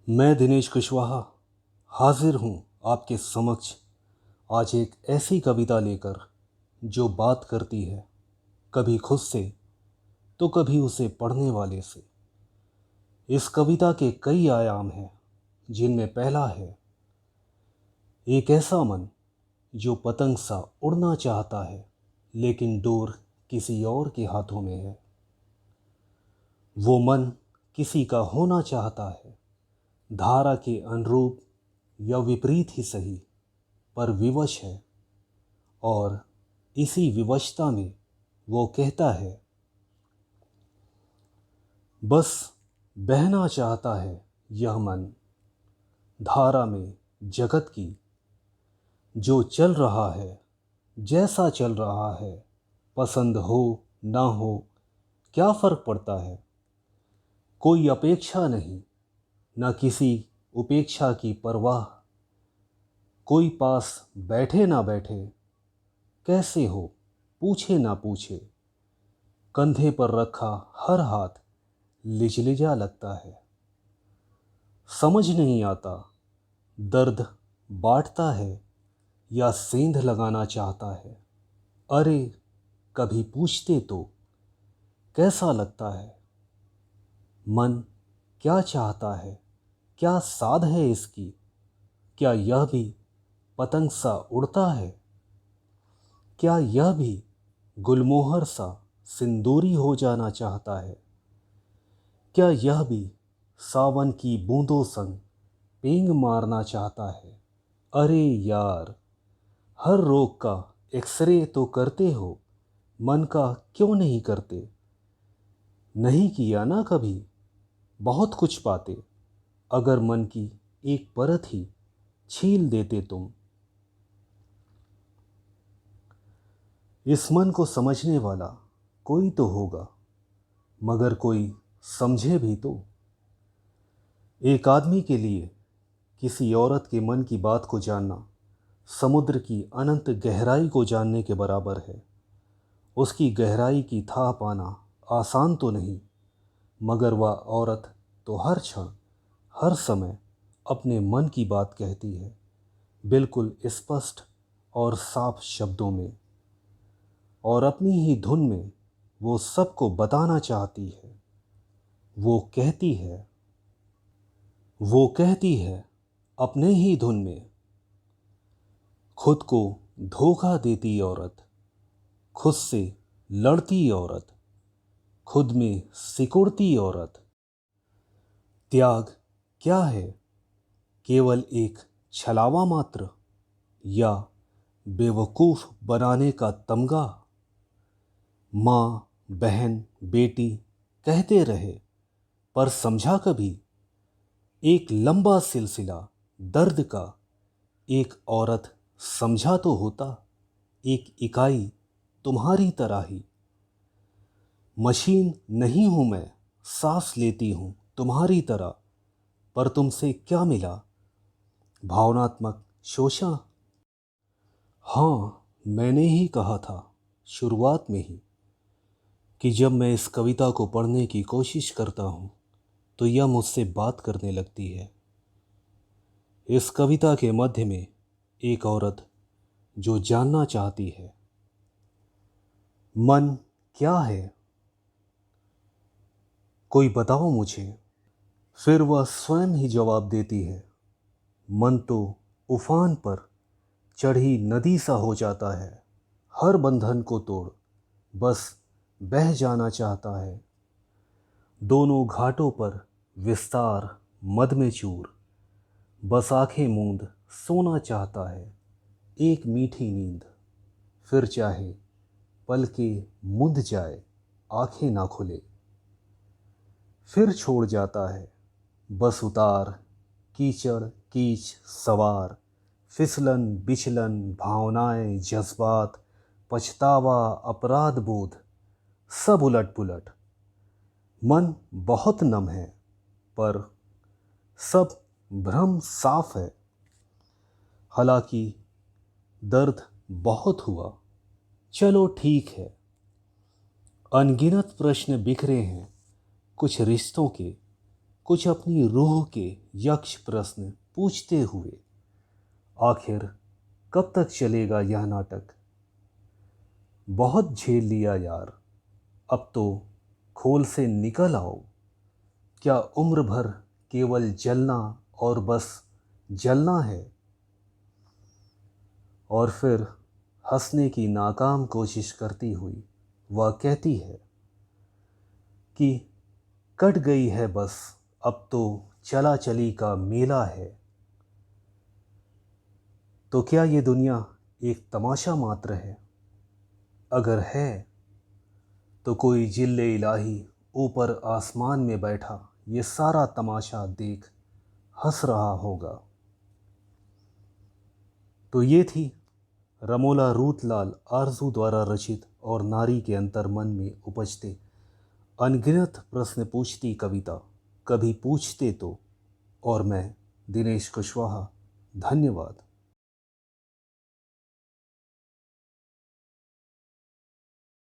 मैं दिनेश कुशवाहा हाजिर हूँ आपके समक्ष आज एक ऐसी कविता लेकर जो बात करती है कभी खुद से तो कभी उसे पढ़ने वाले से। इस कविता के कई आयाम हैं जिनमें पहला है एक ऐसा मन जो पतंग सा उड़ना चाहता है लेकिन डोर किसी और के हाथों में है। वो मन किसी का होना चाहता है, धारा के अनुरूप या विपरीत ही सही, पर विवश है। और इसी विवशता में वो कहता है बस बहना चाहता है यह मन धारा में जगत की। जो चल रहा है जैसा चल रहा है, पसंद हो ना हो क्या फ़र्क पड़ता है। कोई अपेक्षा नहीं, न किसी उपेक्षा की परवाह। कोई पास बैठे ना बैठे, कैसे हो पूछे ना पूछे। कंधे पर रखा हर हाथ लिजलिजा लगता है। समझ नहीं आता दर्द बांटता है या सेंध लगाना चाहता है। अरे कभी पूछते तो कैसा लगता है। मन क्या चाहता है, क्या साध है इसकी। क्या यह भी पतंग सा उड़ता है। क्या यह भी गुलमोहर सा सिंदूरी हो जाना चाहता है। क्या यह भी सावन की बूंदों संग पींग मारना चाहता है। अरे यार, हर रोग का एक्सरे तो करते हो, मन का क्यों नहीं करते। नहीं किया ना कभी, बहुत कुछ पाते अगर मन की एक परत ही छील देते तुम। इस मन को समझने वाला कोई तो होगा, मगर कोई समझे भी तो। एक आदमी के लिए किसी औरत के मन की बात को जानना समुद्र की अनंत गहराई को जानने के बराबर है। उसकी गहराई की था पाना आसान तो नहीं, मगर वह औरत तो हर क्षण हर समय अपने मन की बात कहती है, बिल्कुल स्पष्ट और साफ शब्दों में। और अपनी ही धुन में वो सबको बताना चाहती है। वो कहती है वो कहती है अपने ही धुन में। खुद को धोखा देती औरत, खुद से लड़ती औरत, खुद में सिकुड़ती औरत। त्याग क्या है, केवल एक छलावा मात्र, या बेवकूफ़ बनाने का तमगा। माँ बहन बेटी कहते रहे, पर समझा कभी एक लंबा सिलसिला दर्द का। एक औरत समझा तो होता, एक इकाई तुम्हारी तरह ही। मशीन नहीं हूँ मैं, सांस लेती हूँ तुम्हारी तरह, पर तुमसे क्या मिला, भावनात्मक शोषण। हाँ, मैंने ही कहा था शुरुआत में ही कि जब मैं इस कविता को पढ़ने की कोशिश करता हूँ तो यह मुझसे बात करने लगती है। इस कविता के मध्य में एक औरत जो जानना चाहती है मन क्या है, कोई बताओ मुझे। फिर वह स्वयं ही जवाब देती है, मन तो उफान पर चढ़ी नदी सा हो जाता है, हर बंधन को तोड़ बस बह जाना चाहता है। दोनों घाटों पर विस्तार मद में चूर, बस आंखें मूंद सोना चाहता है एक मीठी नींद। फिर चाहे पलकें मुंद जाए, आंखें ना खुले। फिर छोड़ जाता है बस उतार, कीचड़ कीच सवार, फिसलन बिचलन भावनाएं जज्बात, पछतावा अपराध बोध, सब उलट पुलट। मन बहुत नम है, पर सब भ्रम साफ है। हालांकि दर्द बहुत हुआ, चलो ठीक है। अनगिनत प्रश्न बिखरे हैं कुछ रिश्तों के, कुछ अपनी रूह के यक्ष प्रश्न पूछते हुए, आखिर कब तक चलेगा यह नाटक? बहुत झेल लिया यार, अब तो खोल से निकल आओ। क्या उम्र भर केवल जलना और बस जलना है? और फिर हंसने की नाकाम कोशिश करती हुई वह कहती है कि कट गई है बस, अब तो चला चली का मेला है। तो क्या ये दुनिया एक तमाशा मात्र है? अगर है तो कोई जिल्ले इलाही ऊपर आसमान में बैठा ये सारा तमाशा देख हंस रहा होगा। तो ये थी रमोला रूतलाल आरजू द्वारा रचित और नारी के अंतर्मन में उपजते अनगिनत प्रश्न पूछती कविता कभी पूछते तो। और मैं दिनेश कुशवाहा, धन्यवाद।